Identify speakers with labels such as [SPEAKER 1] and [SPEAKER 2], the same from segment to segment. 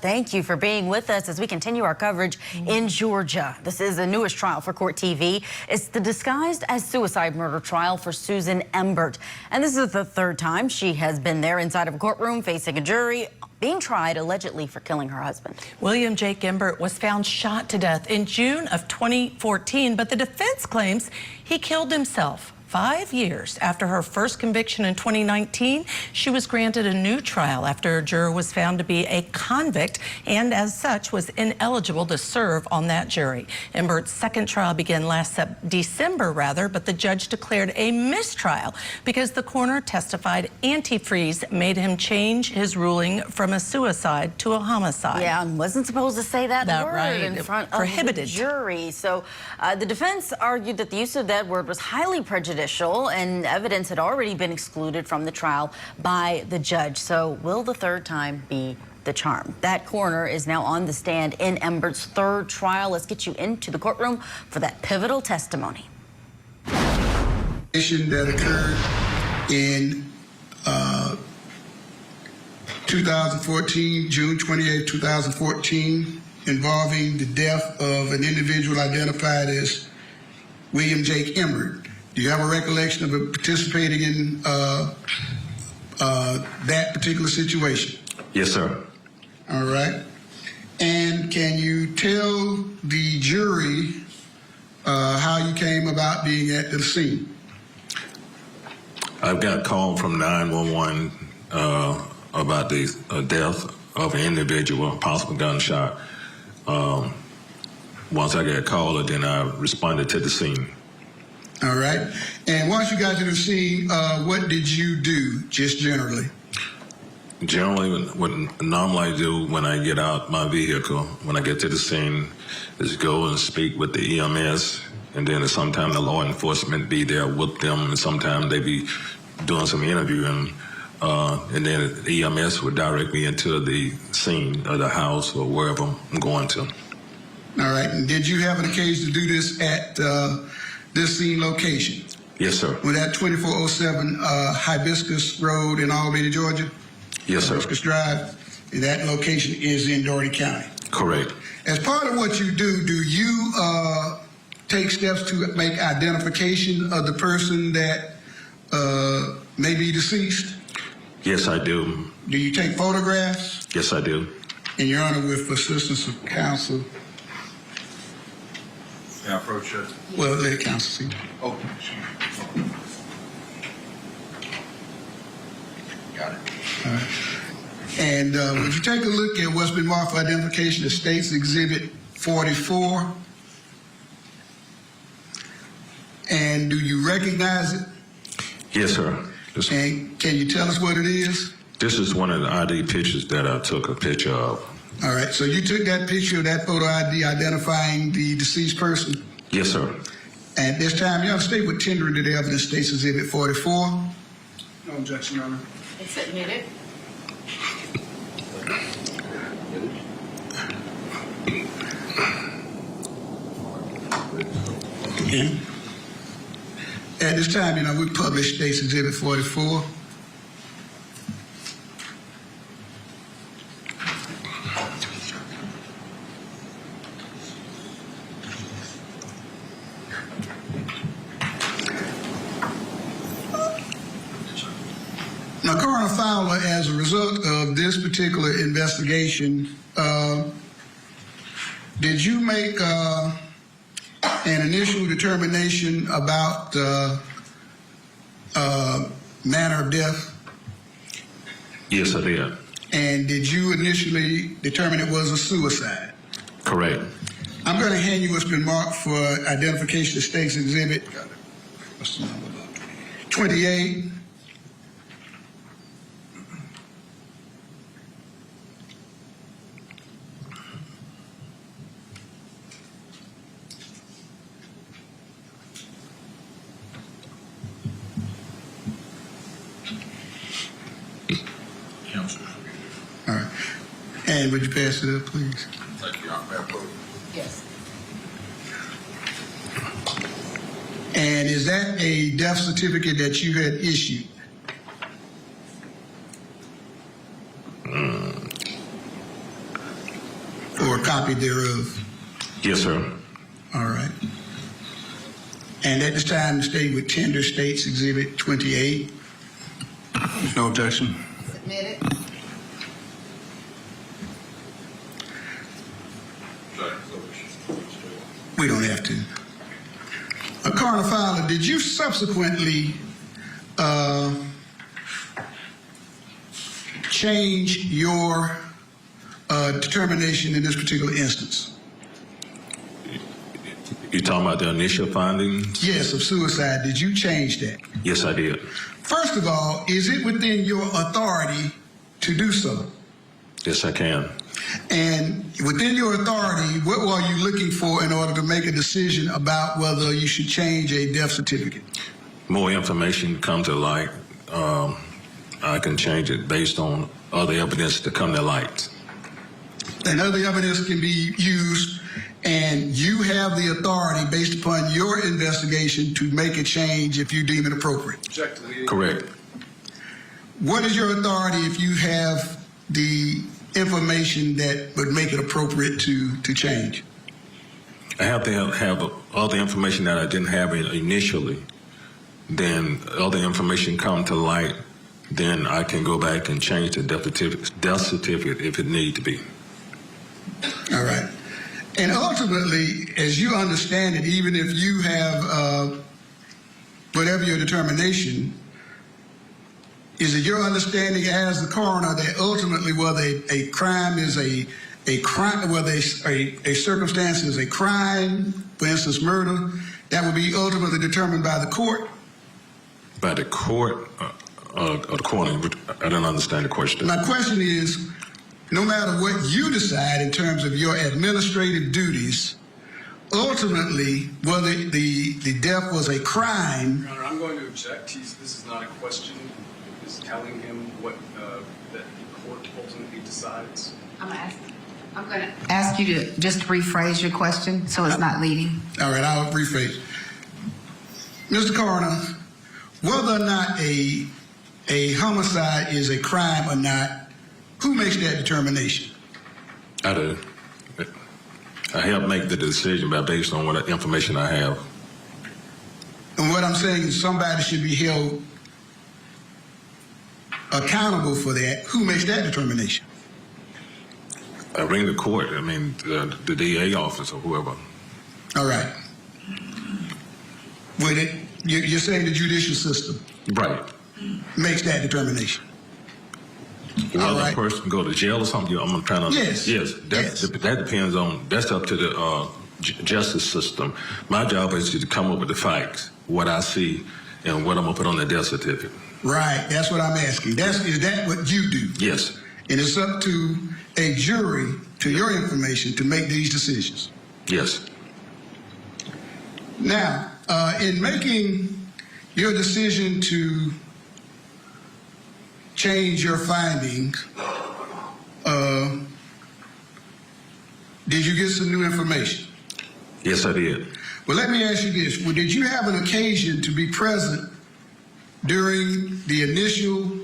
[SPEAKER 1] thank you for being with us as we continue our coverage in Georgia. This is the newest trial for Court TV. It's the disguised as suicide murder trial for Susan Embert. And this is the third time she has been there inside of a courtroom facing a jury, being tried allegedly for killing her husband.
[SPEAKER 2] William Embert was found shot to death in June of 2014, but the defense claims he killed himself. 5 years after her first conviction in 2019, she was granted a new trial after a juror was found to be a convict and as such was ineligible to serve on that jury. Embert's second trial began last December, but the judge declared a mistrial because the coroner testified antifreeze made him change his ruling from a suicide to a homicide.
[SPEAKER 1] Yeah, and wasn't supposed to say that word
[SPEAKER 2] right.
[SPEAKER 1] in front of the jury. So the defense argued that the use of that word was highly prejudicial and evidence had already been excluded from the trial by the judge. So will the third time be the charm? That coroner is now on the stand in Embert's third trial. Let's get you into the courtroom for that pivotal testimony.
[SPEAKER 3] That occurred in 2014, June 28, 2014, involving the death of an individual identified as William Embert. Do you have a recollection of participating in that particular situation?
[SPEAKER 4] Yes, sir.
[SPEAKER 3] All right. And can you tell the jury how you came about being at the scene?
[SPEAKER 4] I've got a call from 911 about the death of an individual, a possible gunshot. Once I got a call, then I responded to the scene.
[SPEAKER 3] All right. And once you got to the scene, what did you do, just generally?
[SPEAKER 4] Generally, what normally I do when I get out my vehicle, when I get to the scene, is go and speak with the EMS, and then sometimes the law enforcement be there with them, and sometimes they be doing some interviewing, and then the EMS would direct me into the scene of the house or wherever I'm going to.
[SPEAKER 3] All right. And did you have an occasion to do this at this scene location?
[SPEAKER 4] Yes, sir.
[SPEAKER 3] Was that 2407 Hibiscus Road in Albany, Georgia?
[SPEAKER 4] Yes, sir.
[SPEAKER 3] Hibiscus Drive. And that location is in Doherty County.
[SPEAKER 4] Correct.
[SPEAKER 3] As part of what you do you take steps to make identification of the person that may be deceased?
[SPEAKER 4] Yes, I do.
[SPEAKER 3] Do you take photographs?
[SPEAKER 4] Yes, I do.
[SPEAKER 3] And Your Honor, with assistance of counsel.
[SPEAKER 5] Can I approach it?
[SPEAKER 3] Well, let counsel see.
[SPEAKER 5] Oh, sure. Got it.
[SPEAKER 3] All right. And would you take a look at what's been marked for identification as State's Exhibit 44? And do you recognize it?
[SPEAKER 4] Yes, sir.
[SPEAKER 3] And can you tell us what it is?
[SPEAKER 4] This is one of the ID pictures that I took a picture of.
[SPEAKER 3] All right, so you took that picture of that photo ID identifying the deceased person?
[SPEAKER 4] Yes, sir.
[SPEAKER 3] At this time, Your Honor, State would tender to the evidence State's Exhibit 44.
[SPEAKER 5] No objection, Your Honor.
[SPEAKER 1] It's admitted.
[SPEAKER 3] Okay. At this time, we publish State's Exhibit 44. Now, Coroner Fowler, as a result of this particular investigation, did you make an initial determination about manner of death?
[SPEAKER 4] Yes, I did.
[SPEAKER 3] And did you initially determine it was a suicide?
[SPEAKER 4] Correct.
[SPEAKER 3] I'm going to hand you what's been marked for identification of State's Exhibit. What's the number? 28. All right. And would you pass it up, please?
[SPEAKER 5] Thank you, Your Honor.
[SPEAKER 1] Yes.
[SPEAKER 3] And is that a death certificate that you had issued? or a copy thereof?
[SPEAKER 4] Yes, sir.
[SPEAKER 3] All right. And at this time, the state would tender State's Exhibit 28.
[SPEAKER 5] No objection.
[SPEAKER 6] Submitted.
[SPEAKER 3] We don't have to. Coroner Fowler, did you subsequently change your determination in this particular instance?
[SPEAKER 4] You talking about the initial findings?
[SPEAKER 3] Yes, of suicide. Did you change that?
[SPEAKER 4] Yes, I did.
[SPEAKER 3] First of all, is it within your authority to do so?
[SPEAKER 4] Yes, I can.
[SPEAKER 3] And within your authority, what were you looking for in order to make a decision about whether you should change a death certificate?
[SPEAKER 4] More information come to light. I can change it based on other evidence to come to light.
[SPEAKER 3] And other evidence can be used, and you have the authority based upon your investigation to make a change if you deem it appropriate.
[SPEAKER 4] Correct.
[SPEAKER 3] What is your authority if you have the information that would make it appropriate to change?
[SPEAKER 4] I have to have all the information that I didn't have initially. Then other information come to light. Then I can go back and change the death certificate if it need to be.
[SPEAKER 3] All right. And ultimately, as you understand it, even if you have whatever your determination, is it your understanding as the coroner that ultimately whether a crime is a crime, whether a circumstance is a crime, for instance, murder, that will be ultimately determined by the court?
[SPEAKER 4] By the court or the coroner? I don't understand the question.
[SPEAKER 3] My question is, no matter what you decide in terms of your administrative duties, ultimately, whether the death was a crime.
[SPEAKER 7] Your Honor, I'm going to object. This is not a question. It's telling him what that the court ultimately decides.
[SPEAKER 6] I'm going to ask you to just rephrase your question so it's not leading.
[SPEAKER 3] All right, I'll rephrase. Mr. Coroner, whether or not a homicide is a crime or not, who makes that determination?
[SPEAKER 4] I do. I help make the decision based on what information I have.
[SPEAKER 3] And what I'm saying is somebody should be held accountable for that. Who makes that determination?
[SPEAKER 4] I bring the court. I mean, the DA office or whoever.
[SPEAKER 3] All right. With it, you're saying the judicial system
[SPEAKER 4] Right.
[SPEAKER 3] makes that determination.
[SPEAKER 4] Whether
[SPEAKER 3] All
[SPEAKER 4] the
[SPEAKER 3] right.
[SPEAKER 4] person go to jail or something, I'm trying to.
[SPEAKER 3] Yes.
[SPEAKER 4] Yes. That depends on. That's up to the justice system. My job is to come up with the facts, what I see, and what I'm gonna put on the death certificate.
[SPEAKER 3] Right. That's what I'm asking. Is that what you do?
[SPEAKER 4] Yes.
[SPEAKER 3] And it's up to a jury, to your information, to make these decisions.
[SPEAKER 4] Yes.
[SPEAKER 3] Now, in making your decision to change your findings, did you get some new information?
[SPEAKER 4] Yes, I did.
[SPEAKER 3] Well, let me ask you this. Well, did you have an occasion to be present during the initial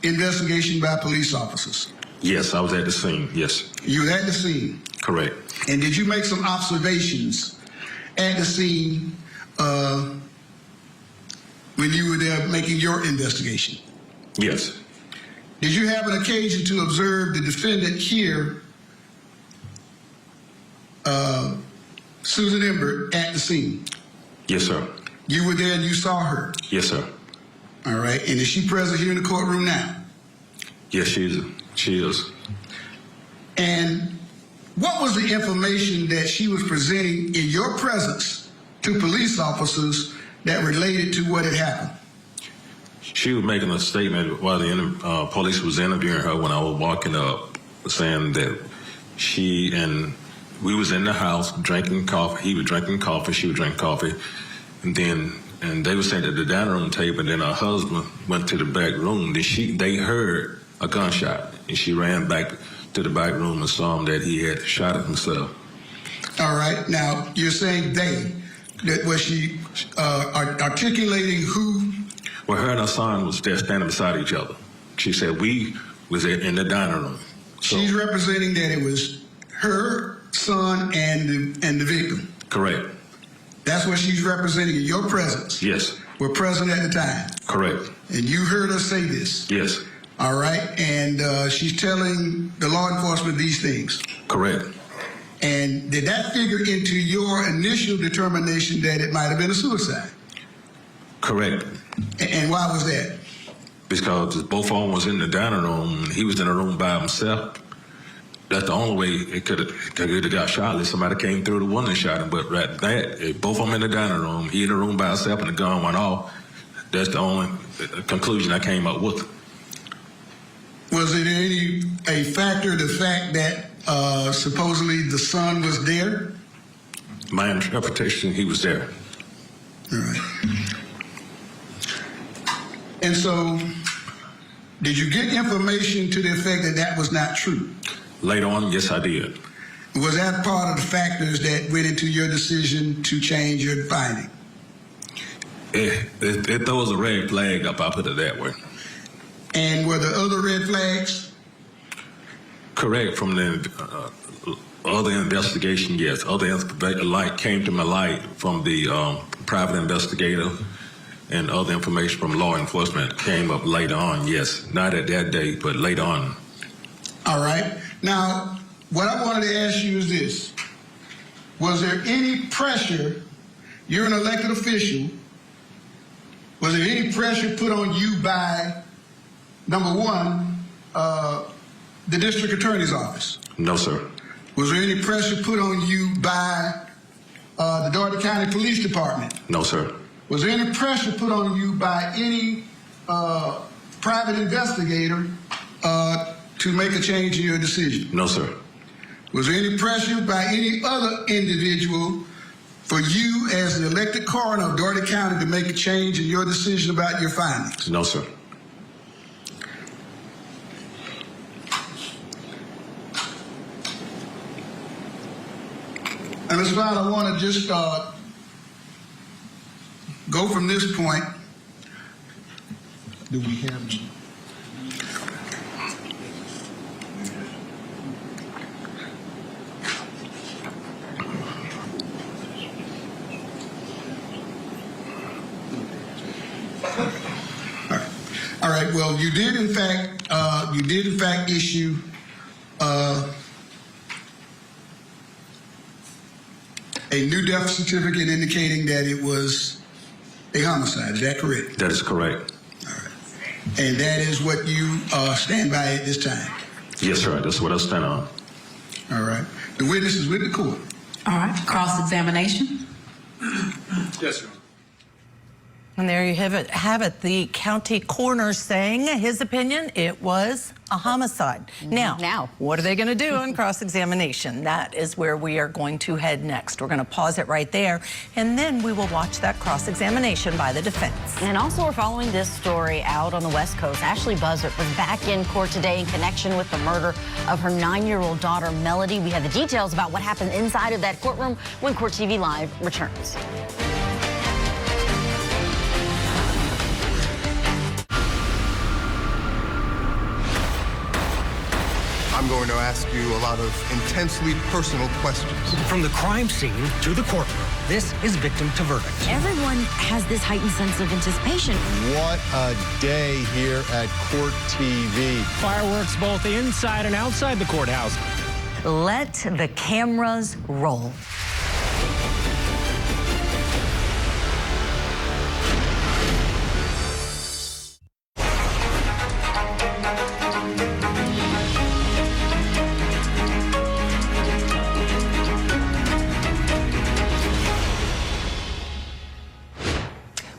[SPEAKER 3] investigation by police officers?
[SPEAKER 4] Yes, I was at the scene. Yes.
[SPEAKER 3] You were at the scene.
[SPEAKER 4] Correct.
[SPEAKER 3] And did you make some observations at the scene when you were there making your investigation?
[SPEAKER 4] Yes.
[SPEAKER 3] Did you have an occasion to observe the defendant here, Susan Embert, at the scene?
[SPEAKER 4] Yes, sir.
[SPEAKER 3] You were there and you saw her?
[SPEAKER 4] Yes, sir.
[SPEAKER 3] All right. And is she present here in the courtroom now?
[SPEAKER 4] Yes, she is.
[SPEAKER 3] And what was the information that she was presenting in your presence to police officers that related to what had happened?
[SPEAKER 4] She was making a statement while the police was interviewing her when I was walking up, saying that she and we was in the house drinking coffee. He was drinking coffee. She was drinking coffee. And they were sitting at the dining room table, and then her husband went to the back room. They heard a gunshot, and she ran back to the back room and saw him that he had shot at himself.
[SPEAKER 3] All right. Now, you're saying they. Was she articulating who?
[SPEAKER 4] Well, her and her son was there standing beside each other. She said, we was in the dining room.
[SPEAKER 3] She's representing that it was her son and the victim.
[SPEAKER 4] Correct.
[SPEAKER 3] That's what she's representing in your presence.
[SPEAKER 4] Yes.
[SPEAKER 3] Were present at the time.
[SPEAKER 4] Correct.
[SPEAKER 3] And you heard her say this.
[SPEAKER 4] Yes.
[SPEAKER 3] All right. And she's telling the law enforcement these things.
[SPEAKER 4] Correct.
[SPEAKER 3] And did that figure into your initial determination that it might have been a suicide?
[SPEAKER 4] Correct.
[SPEAKER 3] And why was that?
[SPEAKER 4] Because both of them was in the dining room. He was in the room by himself. That's the only way it could have got shot. If somebody came through the window and shot him. But right that, both of them in the dining room, he in the room by himself, and the gun went off. That's the only conclusion I came up with.
[SPEAKER 3] Was it a factor, the fact that supposedly the son was there?
[SPEAKER 4] My interpretation, he was there.
[SPEAKER 3] All right. And so, did you get information to the effect that that was not true?
[SPEAKER 4] Later on, yes, I did.
[SPEAKER 3] Was that part of the factors that went into your decision to change your finding?
[SPEAKER 4] It throws a red flag up, I'll put it that way.
[SPEAKER 3] And were there other red flags?
[SPEAKER 4] Correct. From the other investigation, yes. Other light came to my light from the private investigator, and other information from law enforcement came up later on, yes. Not at that day, but later on.
[SPEAKER 3] All right. Now, what I wanted to ask you is this. Was there any pressure, you're an elected official, was there any pressure put on you by, number one, the district attorney's office?
[SPEAKER 4] No, sir.
[SPEAKER 3] Was there any pressure put on you by the Dougherty County Police Department?
[SPEAKER 4] No, sir.
[SPEAKER 3] Was there any pressure put on you by any private investigator to make a change in your decision?
[SPEAKER 4] No, sir.
[SPEAKER 3] Was there any pressure by any other individual for you as the elected coroner of Dougherty County to make a change in your decision about your findings?
[SPEAKER 4] No, sir.
[SPEAKER 3] And Ms. Fowler, I want to just go from this point. Do we have... All right. Well, you did in fact issue a new death certificate indicating that it was a homicide. Is that correct?
[SPEAKER 4] That is correct.
[SPEAKER 3] All right. And that is what you stand by at this time?
[SPEAKER 4] Yes, sir. That's what I stand on.
[SPEAKER 3] All right. The witness is with the court.
[SPEAKER 6] All right, cross-examination.
[SPEAKER 7] Yes, sir.
[SPEAKER 2] And there you have it. The county coroner saying his opinion, it was a homicide. Now, what are they going to do on cross-examination? That is where we are going to head next. We're going to pause it right there, and then we will watch that cross-examination by the defense.
[SPEAKER 1] And also, we're following this story out on the West Coast. Ashley Buzzard was back in court today in connection with the murder of her 9-year-old daughter, Melody. We have the details about what happened inside of that courtroom when Court TV Live returns.
[SPEAKER 8] I'm going to ask you a lot of intensely personal questions.
[SPEAKER 9] From the crime scene to the courtroom, this is Victim to Verdict.
[SPEAKER 1] Everyone has this heightened sense of anticipation.
[SPEAKER 8] What a day here at Court TV.
[SPEAKER 9] Fireworks both inside and outside the courthouse.
[SPEAKER 1] Let the cameras roll.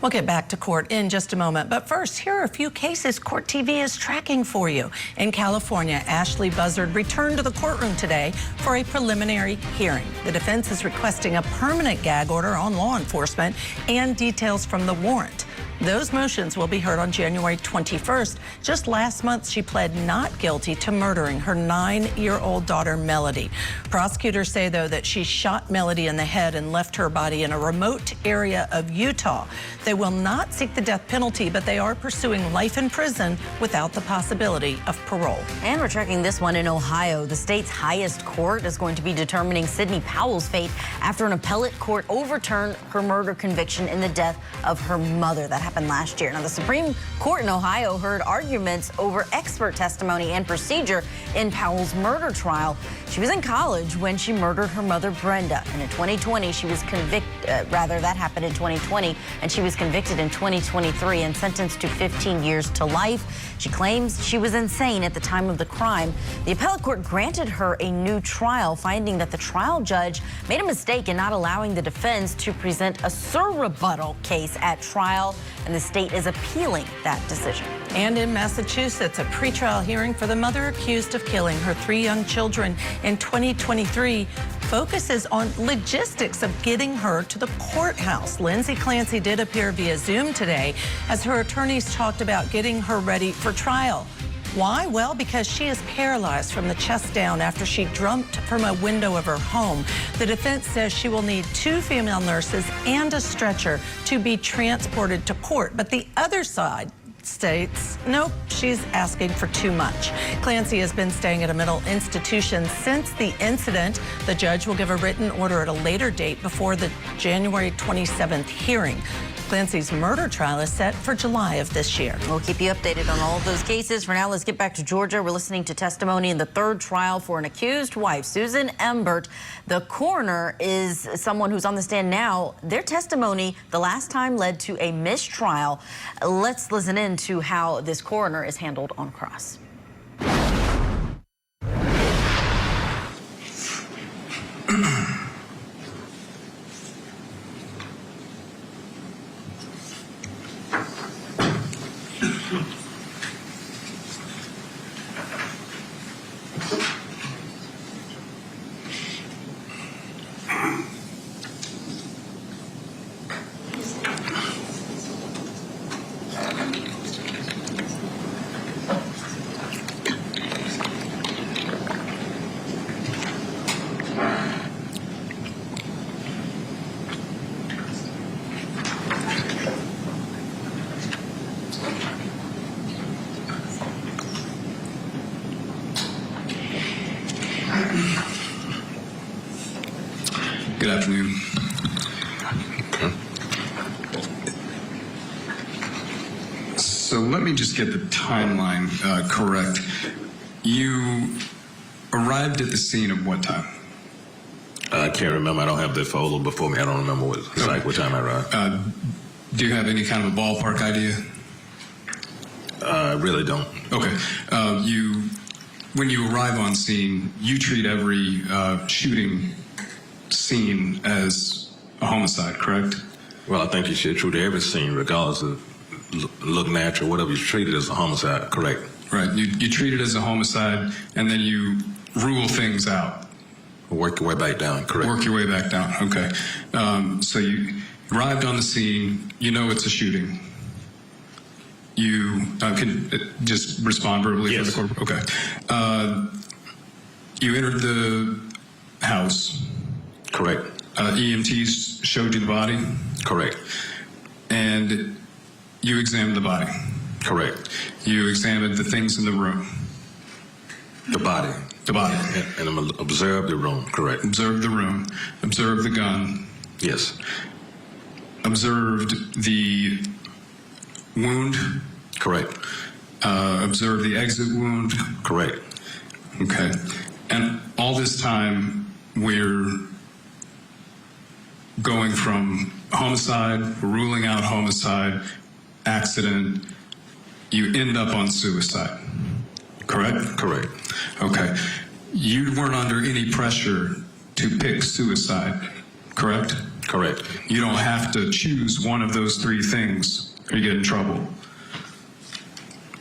[SPEAKER 2] We'll get back to court in just a moment. But first, here are a few cases Court TV is tracking for you. In California, Ashley Buzzard returned to the courtroom today for a preliminary hearing. The defense is requesting a permanent gag order on law enforcement and details from the warrant. Those motions will be heard on January 21st. Just last month, she pled not guilty to murdering her 9-year-old daughter, Melody. Prosecutors say, though, that she shot Melody in the head and left her body in a remote area of Utah. They will not seek the death penalty, but they are pursuing life in prison without the possibility of parole.
[SPEAKER 1] And we're tracking this one in Ohio. The state's highest court is going to be determining Sidney Powell's fate after an appellate court overturned her murder conviction in the death of her mother. That happened last year. Now, the Supreme Court in Ohio heard arguments over expert testimony and procedure in Powell's murder trial. She was in college when she murdered her mother, Brenda. And in 2020, she was that happened in 2020, and she was convicted in 2023 and sentenced to 15 years to life. She claims she was insane at the time of the crime. The appellate court granted her a new trial, finding that the trial judge made a mistake in not allowing the defense to present a surrebuttal case at trial, and the state is appealing that decision.
[SPEAKER 2] And in Massachusetts, a pretrial hearing for the mother accused of killing her 3 young children in 2023 focuses on logistics of getting her to the courthouse. Lindsay Clancy did appear via Zoom today as her attorneys talked about getting her ready for trial. Why? Well, because she is paralyzed from the chest down after she jumped from a window of her home. The defense says she will need 2 female nurses and a stretcher to be transported to court. But the other side states, nope, she's asking for too much. Clancy has been staying at a mental institution since the incident. The judge will give a written order at a later date before the January 27th hearing. Clancy's murder trial is set for July of this year.
[SPEAKER 1] We'll keep you updated on all of those cases. For now, let's get back to Georgia. We're listening to testimony in the 3rd trial for an accused wife, Susan Embert. The coroner is someone who's on the stand now. Their testimony the last time led to a mistrial. Let's listen in to how this coroner is handled on cross.
[SPEAKER 5] Good afternoon. So let me just get the timeline correct. You arrived at the scene at what time?
[SPEAKER 4] I can't remember. I don't have the folder before me. I don't remember what time I arrived.
[SPEAKER 5] Do you have any kind of a ballpark idea?
[SPEAKER 4] I really don't.
[SPEAKER 5] Okay. When you arrive on scene, you treat every shooting scene as a homicide, correct?
[SPEAKER 4] Well, I think you should treat every scene, regardless of look natural, whatever you treat it as a homicide, correct?
[SPEAKER 5] Right. You treat it as a homicide, and then you rule things out.
[SPEAKER 4] Work your way back down, correct?
[SPEAKER 5] Work your way back down, okay. So you arrived on the scene, you know it's a shooting. You can just respond verbally
[SPEAKER 4] yes.
[SPEAKER 5] for the court? Okay. You entered the house.
[SPEAKER 4] Correct.
[SPEAKER 5] EMTs showed you the body?
[SPEAKER 4] Correct.
[SPEAKER 5] And you examined the body?
[SPEAKER 4] Correct.
[SPEAKER 5] You examined the things in the room?
[SPEAKER 4] The body.
[SPEAKER 5] The body.
[SPEAKER 4] And observed the room, correct.
[SPEAKER 5] Observed the room. Observed the gun.
[SPEAKER 4] Yes.
[SPEAKER 5] Observed the wound?
[SPEAKER 4] Correct.
[SPEAKER 5] Observed the exit wound?
[SPEAKER 4] Correct.
[SPEAKER 5] Okay. And all this time, we're going from homicide, ruling out homicide, accident, you end up on suicide, correct?
[SPEAKER 4] Correct.
[SPEAKER 5] Okay. You weren't under any pressure to pick suicide, correct?
[SPEAKER 4] Correct.
[SPEAKER 5] You don't have to choose one of those 3 things or you get in trouble.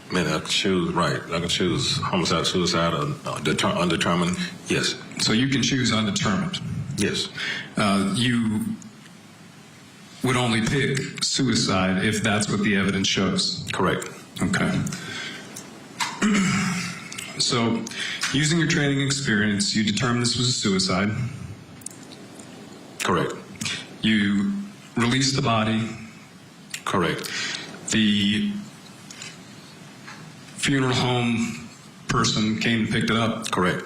[SPEAKER 4] I mean, I can choose, right. I can choose homicide, suicide, or undetermined. Yes.
[SPEAKER 5] So you can choose undetermined.
[SPEAKER 4] Yes.
[SPEAKER 5] You would only pick suicide if that's what the evidence shows.
[SPEAKER 4] Correct.
[SPEAKER 5] Okay. So, using your training experience, you determined this was a suicide.
[SPEAKER 4] Correct.
[SPEAKER 5] You released the body.
[SPEAKER 4] Correct.
[SPEAKER 5] The funeral home person came and picked it up.
[SPEAKER 4] Correct.